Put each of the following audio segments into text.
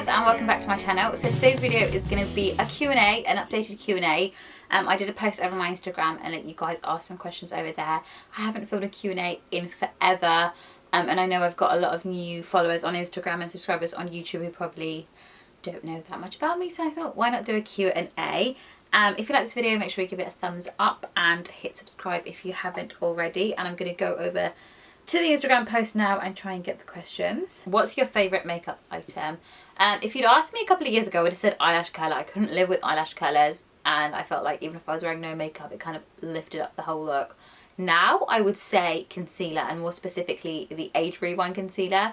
loves, and welcome back to my channel. So today's video is going to be a Q&A, an updated Q&A. I did a post over my Instagram and let you guys ask some questions over there. I haven't filmed a Q&A in forever, and I know I've got a lot of new followers on Instagram and subscribers on YouTube who probably don't know that much about me, so I thought why not do a Q&A. If you like this video, make sure you give it a thumbs up and hit subscribe if you haven't already. And I'm going to go over to the Instagram post now and try and get the questions. What's your favourite makeup item? If you'd asked me a couple of years ago, I would have said eyelash curler. I couldn't live with eyelash curlers, and I felt like even if I was wearing no makeup, it kind of lifted up the whole look. Now I would say concealer, and more specifically the Age Rewind concealer.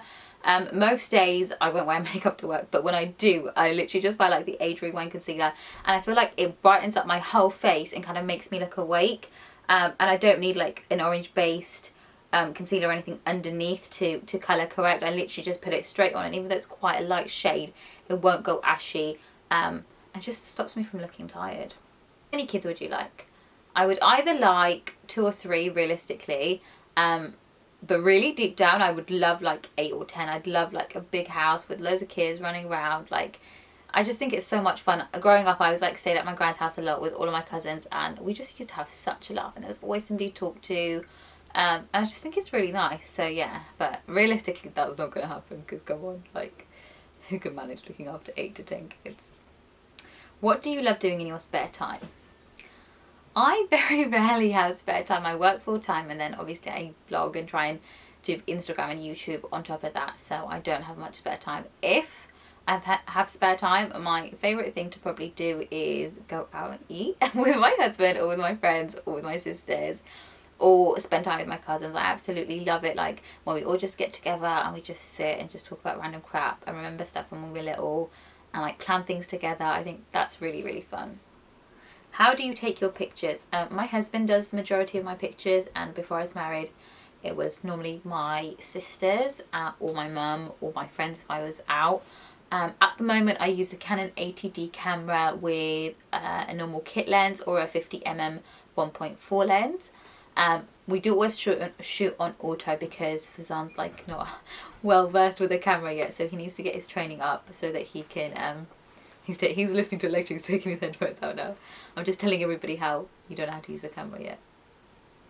Most days I won't wear makeup to work, but when I do, I literally just buy like the Age Rewind concealer, and I feel like it brightens up my whole face and kind of makes me look awake. And I don't need like an orange based concealer or anything underneath to colour correct. I literally just put it straight on, and even though it's quite a light shade, it won't go ashy, and just stops me from looking tired. How many kids would you like? I would either like 2 or 3 realistically, but really deep down I would love like 8 or 10. I'd love like a big house with loads of kids running around. Like, I just think it's so much fun. Growing up, I was like stayed at my grand's house a lot with all of my cousins, and we just used to have such a laugh, and there was always somebody to talk to. And I just think it's really nice. So yeah, but realistically that's not going to happen, because come on, like, who can manage looking after 8 to 10 kids? What do you love doing in your spare time? I very rarely have spare time. I work full time, and then obviously I blog and try and do Instagram and YouTube on top of that, so I don't have much spare time. If I have spare time, my favourite thing to probably do is go out and eat with my husband or with my friends or with my sisters, or spend time with my cousins. I absolutely love it, like when we all just get together and we just sit and just talk about random crap and remember stuff from when we were little and like plan things together. I think that's really, really fun. How do you take your pictures? My husband does the majority of my pictures, and before I was married it was normally my sisters or my mum or my friends if I was out. At the moment I use a Canon 80D camera with a normal kit lens or a 50mm 1.4 lens. We do always shoot on auto because Fazan's like not well versed with the camera yet, so he needs to get his training up so that he can he's listening to a lecture, he's taking his headphones out now. I'm just telling everybody how you don't know how to use the camera yet.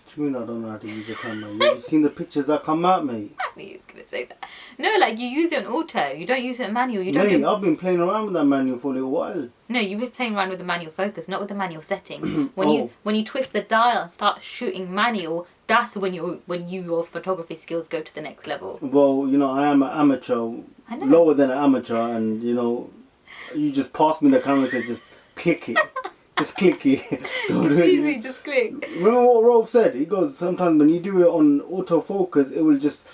What do you mean I don't know how to use the camera? You've seen the pictures that come out, mate. I knew you was going to say that. No, like you use it on auto, you don't use it on manual. You don't. Mate, I've been playing around with that manual for a little while. No, you've been playing around with the manual focus, not with the manual setting. When you twist the dial and start shooting manual, that's when your photography skills go to the next level. Well, you know, I am an amateur, lower than an amateur, and you know, you just pass me the camera and say, just click it. Just click it. It's easy, just click. Remember what Rolf said? He goes, sometimes when you do it on autofocus, it will just,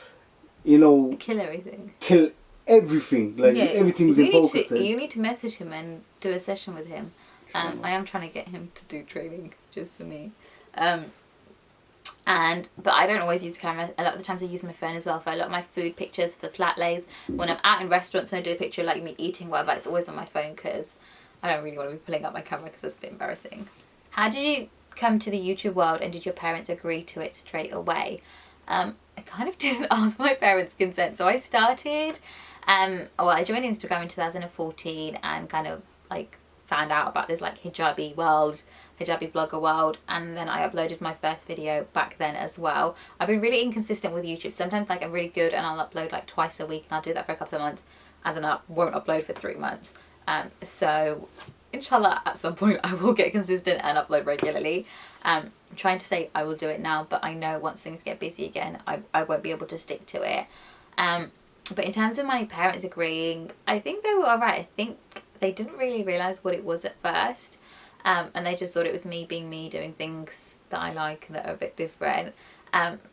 you know, kill everything. Kill everything. Like, everything's in focus. You need to message him and do a session with him. I am trying to get him to do training just for me. But I don't always use the camera. A lot of the times I use my phone as well for a lot of my food pictures, for flat lays. When I'm out in restaurants and I do a picture of like me eating, whatever, it's always on my phone because I don't really want to be pulling up my camera because that's a bit embarrassing. How did you come to the YouTube world, and did your parents agree to it straight away? I kind of didn't ask my parents' consent. So I started, I joined Instagram in 2014 and kind of like found out about this like hijabi blogger world, and then I uploaded my first video back then as well. I've been really inconsistent with YouTube. Sometimes like I'm really good and I'll upload like twice a week, and I'll do that for a couple of months, and then I won't upload for 3 months. So inshallah at some point I will get consistent and upload regularly. I'm trying to say I will do it now, but I know once things get busy again I won't be able to stick to it. But in terms of my parents agreeing, I think they were alright. I think they didn't really realise what it was at first, and they just thought it was me being me, doing things that I like that are a bit different.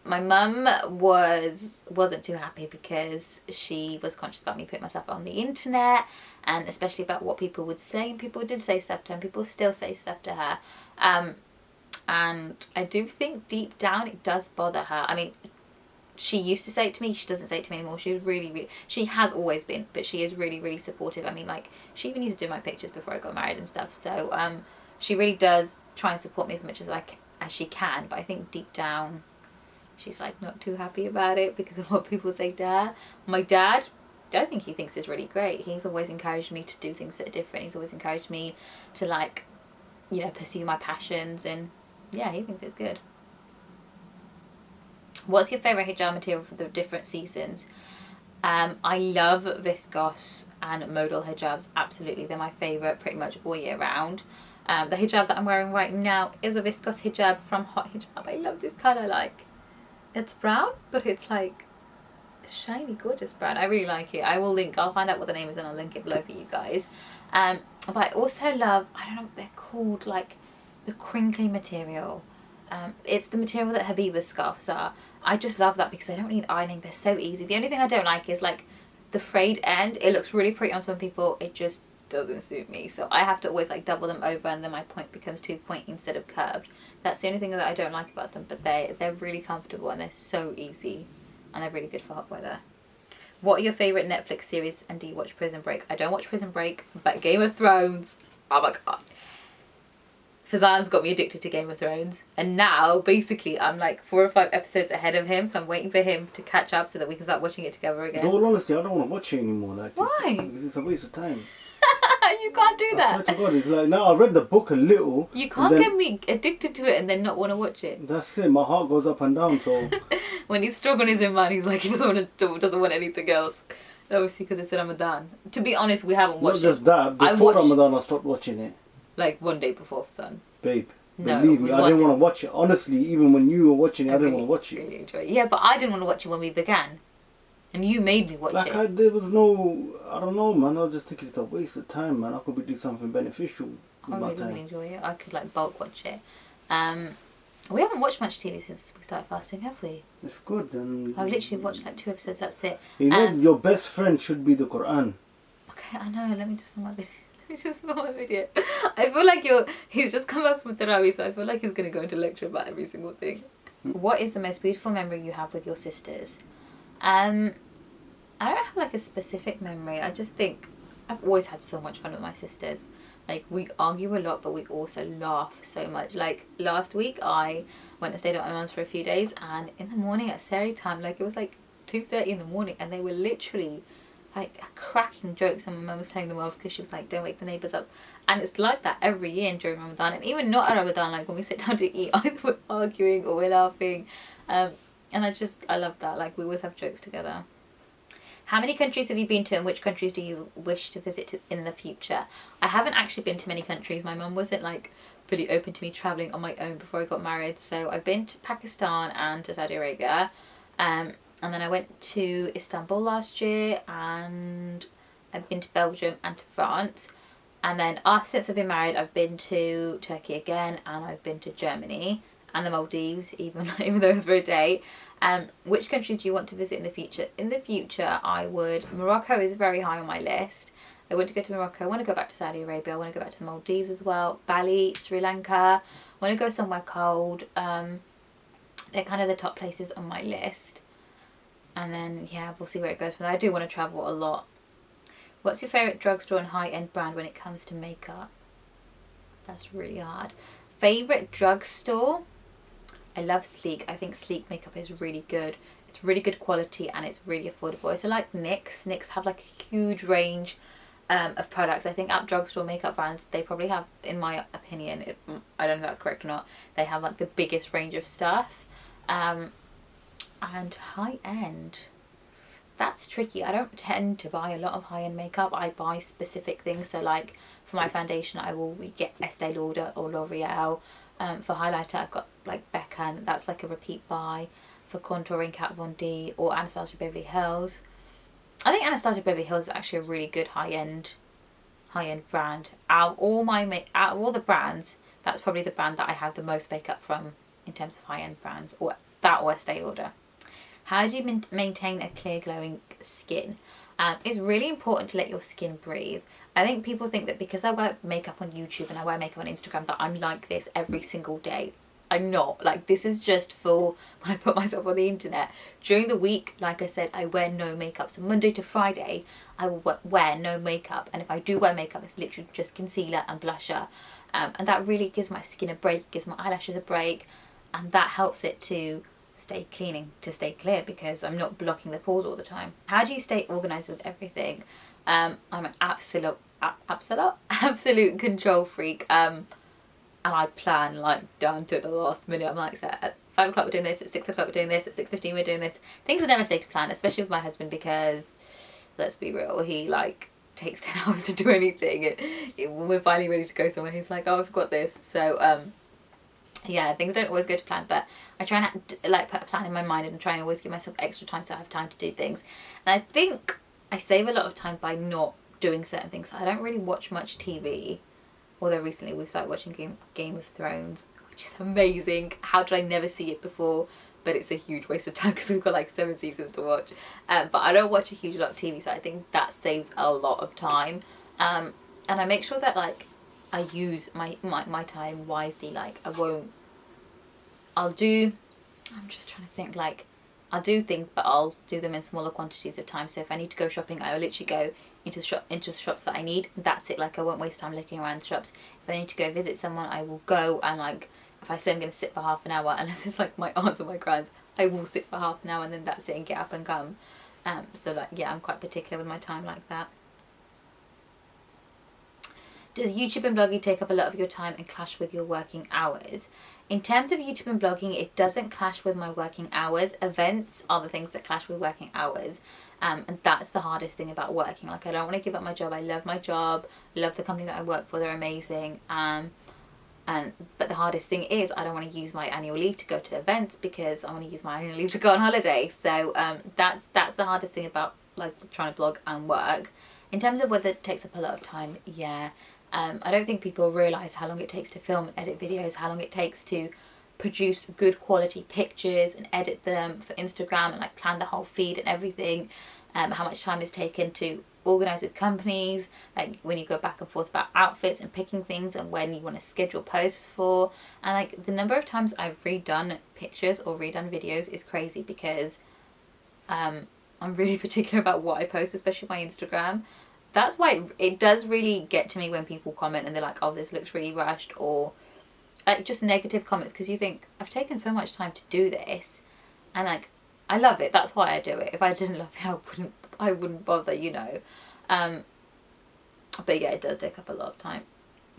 My mum wasn't too happy because she was conscious about me putting myself on the internet, and especially about what people would say. And people did say stuff to her, and people still say stuff to her. And I do think deep down it does bother her. I mean, she used to say it to me. She doesn't say it to me anymore. She was really, she has always been, but she is really, really supportive. I mean, like, she even used to do my pictures before I got married and stuff. So she really does try and support me as much as she can. But I think deep down she's like not too happy about it because of what people say to her. My dad I think he thinks it's really great. He's always encouraged me to do things that are different. He's always encouraged me to, like, you know, pursue my passions, and yeah, he thinks it's good. What's your favourite hijab material for the different seasons? I love viscose and modal hijabs, absolutely. They're my favourite pretty much all year round. The hijab that I'm wearing right now is a viscose hijab from Hot Hijab. I love this colour, like, it's brown, but it's like shiny, gorgeous brown. I really like it. I'll find out what the name is and I'll link it below for you guys. But I also love, I don't know what they're called, like the crinkly material. It's the material that Habiba's scarves are. I just love that because they don't need ironing. They're so easy. The only thing I don't like is like the frayed end. It looks really pretty on some people. It just doesn't suit me. So I have to always like double them over, and then my point becomes 2 point instead of curved. That's the only thing that I don't like about them. But they're really comfortable and they're so easy, and they're really good for hot weather. What are your favourite Netflix series, and do you watch Prison Break? I don't watch Prison Break, but Game of Thrones, oh my god. Fazan's got me addicted to Game of Thrones, and now basically I'm like 4 or 5 episodes ahead of him, so I'm waiting for him to catch up so that we can start watching it together again. In all honesty, I don't want to watch it anymore. Like, why? Because it's a waste of time. You can't do that. I swear to God, it's like, now I've read the book a little. You can't get me addicted to it and then not want to watch it. That's it. My heart goes up and down. So when he's struggling his man, he's like he doesn't want anything else. Obviously, because it's Ramadan. To be honest, we haven't watched it. Not just that. Before Ramadan, I stopped watching it. Like one day before Fazan. Babe. No, believe me, I didn't want to watch it. Honestly, even when you were watching it, I didn't want to watch it. Really enjoy it. Yeah, but I didn't want to watch it when we began. And you made me watch it. There was no, I don't know, man. I was just thinking it's a waste of time, man. I could be doing something beneficial with my time. I really enjoy it. I could like bulk watch it. We haven't watched much TV since we started fasting, have we? It's good. And I've literally watched like 2 episodes, that's it. You know, your best friend should be the Quran. Okay, I know. Let me just film my video. I feel like he's just come back from Tarawih, so I feel like he's going to go into lecture about every single thing. What is the most beautiful memory you have with your sisters? I don't have like a specific memory. I just think I've always had so much fun with my sisters. Like, we argue a lot, but we also laugh so much. Like, last week I went and stayed at my mum's for a few days, and in the morning at Sari time, like, it was like 2:30 in the morning, and they were literally like cracking jokes, and my mum was telling them off because she was like, don't wake the neighbours up. And it's like that every year during Ramadan, and even not at Ramadan, like when we sit down to eat, either we're arguing or we're laughing. And I love that. Like, we always have jokes together. How many countries have you been to, and which countries do you wish to visit in the future? I haven't actually been to many countries. My mum wasn't like fully open to me travelling on my own before I got married, so I've been to Pakistan and to Saudi Arabia. And then I went to Istanbul last year, and I've been to Belgium and to France. And then since I've been married, I've been to Turkey again, and I've been to Germany and the Maldives, even though it was for a day. Which countries do you want to visit in the future? In the future, Morocco is very high on my list. I want to go to Morocco. I want to go back to Saudi Arabia. I want to go back to the Maldives as well. Bali, Sri Lanka. I want to go somewhere cold. They're kind of the top places on my list. And then, yeah, we'll see where it goes. But I do want to travel a lot. What's your favourite drugstore and high-end brand when it comes to makeup? That's really hard. Favourite drugstore? I love Sleek. I think Sleek makeup is really good. It's really good quality and it's really affordable. So like NYX. NYX have like a huge range of products. I think at drugstore makeup brands, they probably have, in my opinion, I don't know if that's correct or not, they have like the biggest range of stuff. And high-end, that's tricky. I don't tend to buy a lot of high-end makeup. I buy specific things. So like for my foundation, I will get Estee Lauder or L'Oreal. For highlighter, I've got like Becca, and that's like a repeat buy. For contouring, Kat Von D or Anastasia Beverly Hills. I think Anastasia Beverly Hills is actually a really good high-end brand. Out of all the brands, that's probably the brand that I have the most makeup from in terms of high-end brands, or Estee Lauder. How do you maintain a clear, glowing skin? It's really important to let your skin breathe. I think people think that because I wear makeup on YouTube and I wear makeup on Instagram that I'm like this every single day. I'm not. Like, this is just for when I put myself on the internet. During the week, like I said, I wear no makeup. So Monday to Friday, I will wear no makeup. And if I do wear makeup, it's literally just concealer and blusher. And that really gives my skin a break, gives my eyelashes a break. And that helps it to stay clear because I'm not blocking the pores all the time. How do you stay organised with everything? I'm an absolute control freak. And I plan like down to the last minute. I'm like, so at 5 o'clock we're doing this, at 6 o'clock we're doing this, at 6:15 we're doing this. Things never stay to plan, especially with my husband, because let's be real, he like takes 10 hours to do anything. When we're finally ready to go somewhere, he's like, oh, I forgot this. So yeah, things don't always go to plan, but I try not to like put a plan in my mind and try and always give myself extra time so I have time to do things. And I think I save a lot of time by not doing certain things. I don't really watch much TV, although recently we started watching Game of Thrones, which is amazing. How did I never see it before? But it's a huge waste of time because we've got like 7 seasons to watch. But I don't watch a huge lot of TV, so I think that saves a lot of time. And I make sure that like I use my time wisely. Like I'm just trying to think, like I'll do things, but I'll do them in smaller quantities of time. So if I need to go shopping, I will literally go into the shops that I need. That's it. Like I won't waste time looking around the shops. If I need to go visit someone, I will go, and like if I say I'm going to sit for half an hour, unless it's like my aunts or my grands, I will sit for half an hour and then that's it, and get up and come. So like yeah, I'm quite particular with my time like that. Does YouTube and blogging take up a lot of your time and clash with your working hours? In terms of YouTube and blogging, it doesn't clash with my working hours. Events are the things that clash with working hours. And that's the hardest thing about working. Like I don't want to give up my job. I love my job. Love the company that I work for. They're amazing. But the hardest thing is I don't want to use my annual leave to go to events because I want to use my annual leave to go on holiday. So that's the hardest thing about like trying to blog and work. In terms of whether it takes up a lot of time, yeah. I don't think people realise how long it takes to film and edit videos, how long it takes to produce good quality pictures and edit them for Instagram and like plan the whole feed and everything. How much time is taken to organise with companies, like when you go back and forth about outfits and picking things, and when you want to schedule posts for. And like the number of times I've redone pictures or redone videos is crazy because I'm really particular about what I post, especially my Instagram. That's why it does really get to me when people comment and they're like, oh, this looks really rushed, or like just negative comments, because you think, I've taken so much time to do this and like I love it, that's why I do it. If I didn't love it, I wouldn't bother, you know. But yeah, it does take up a lot of time.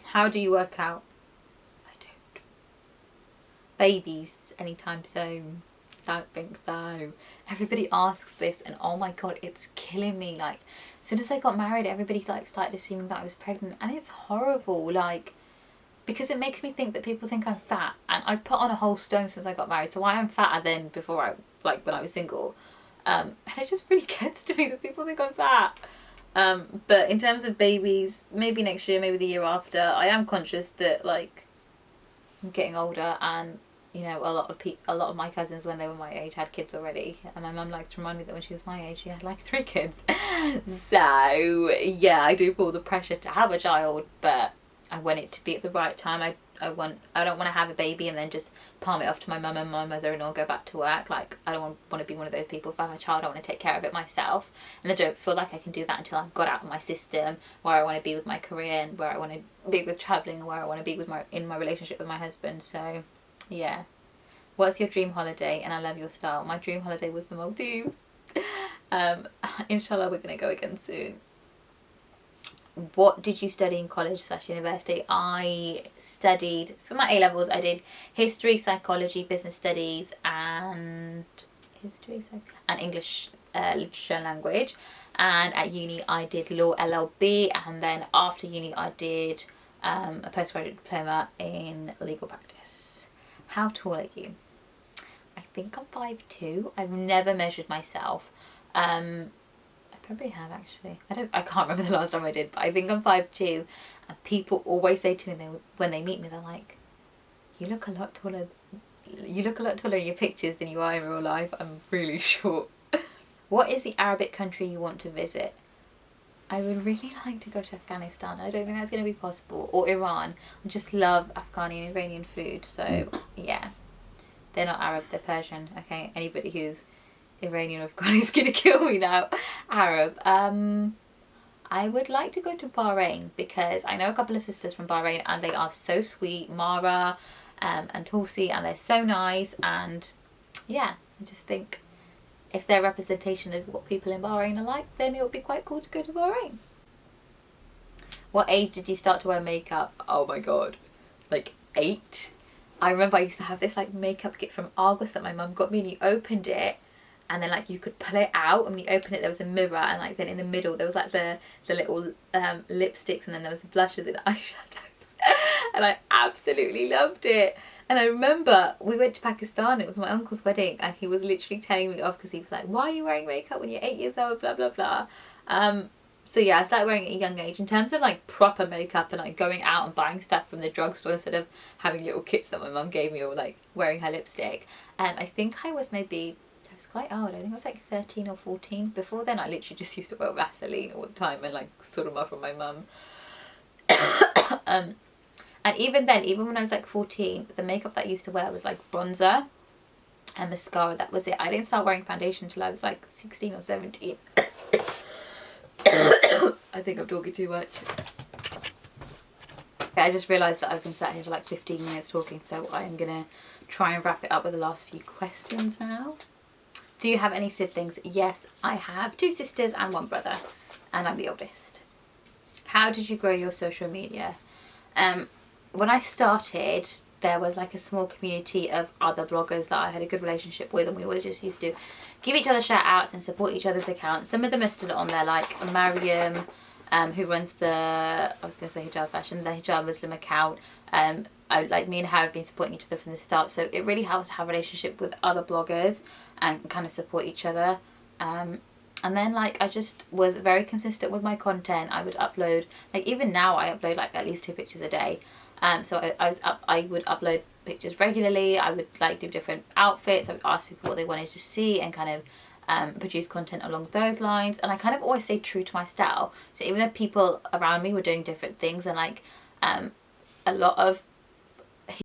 How do you work out? I don't. Babies anytime soon? Don't think so. Everybody asks this and oh my god, it's killing me. Like as soon as I got married, everybody like started assuming that I was pregnant, and it's horrible, like because it makes me think that people think I'm fat, and I've put on a whole stone since I got married, so I am fatter than before, when I was single. And it just really gets to me that people think I'm fat. But in terms of babies, maybe next year, maybe the year after. I am conscious that like I'm getting older, and you know, a lot of my cousins when they were my age had kids already, and my mum likes to remind me that when she was my age she had like 3 kids. So yeah, I do feel the pressure to have a child, but I want it to be at the right time. I don't want to have a baby and then just palm it off to my mum and my mother-in-law, go back to work. Like I don't want to be one of those people. If I have a child, I want to take care of it myself, and I don't feel like I can do that until I've got out of my system where I want to be with my career and where I want to be with travelling and where I want to be with in my relationship with my husband. So yeah. What's your dream holiday? And I love your style. My dream holiday was the Maldives. Inshallah, we're going to go again soon. What did you study in college/university? I studied, for my A-levels, I did history, psychology, business studies, and English literature and language. And at uni, I did law LLB, and then after uni, I did a postgraduate diploma in legal practice. How tall are you? I think I'm 5'2". I've never measured myself. I probably have actually. I can't remember the last time I did, but I think I'm 5'2", and people always say to me when they meet me, they're like, you look a lot taller in your pictures than you are in real life. I'm really short. What is the Arabic country you want to visit? I would really like to go to Afghanistan. I don't think that's going to be possible. Or Iran. I just love Afghani and Iranian food. So, yeah. They're not Arab, they're Persian. Okay, anybody who's Iranian or Afghani is going to kill me now. Arab. I would like to go to Bahrain because I know a couple of sisters from Bahrain and they are so sweet. Mara and Tulsi, and they're so nice, and yeah, I just think if their representation of what people in Bahrain are like, then it would be quite cool to go to Bahrain. What age did you start to wear makeup? Oh my god, like 8. I remember I used to have this like makeup kit from Argos that my mum got me, and you opened it and then like you could pull it out, and when you open it there was a mirror, and like then in the middle there was like the little lipsticks, and then there was the blushes and eyeshadows and I absolutely loved it. And I remember we went to Pakistan, it was my uncle's wedding, and he was literally telling me off because he was like, why are you wearing makeup when you're 8 years old, blah blah blah. So yeah, I started wearing it at a young age in terms of like proper makeup and like going out and buying stuff from the drugstore instead of having little kits that my mum gave me, or like wearing her lipstick. I think I was quite old. I think I was like 13 or 14. Before then I literally just used to wear Vaseline all the time and like sort them off from my mum. And even then, even when I was like 14, the makeup that I used to wear was like bronzer and mascara. That was it. I didn't start wearing foundation until I was like 16 or 17. I think I'm talking too much. Okay, I just realised that I've been sat here for like 15 minutes talking, so I'm going to try and wrap it up with the last few questions now. Do you have any siblings? Yes, I have 2 sisters and 1 brother, and I'm the oldest. How did you grow your social media? When I started, there was like a small community of other bloggers that I had a good relationship with, and we always just used to give each other shout outs and support each other's accounts. Some of them are still on there, like Mariam, who runs the, I was going to say Hijab Fashion, the Hijab Muslim account. Like me and her have been supporting each other from the start, so it really helps to have a relationship with other bloggers and kind of support each other. And then like I just was very consistent with my content. I would upload, like even now I upload like at least 2 pictures a day. So I would upload pictures regularly. I would like do different outfits. I would ask people what they wanted to see and kind of produce content along those lines. And I kind of always stayed true to my style. So even though people around me were doing different things, and like a lot of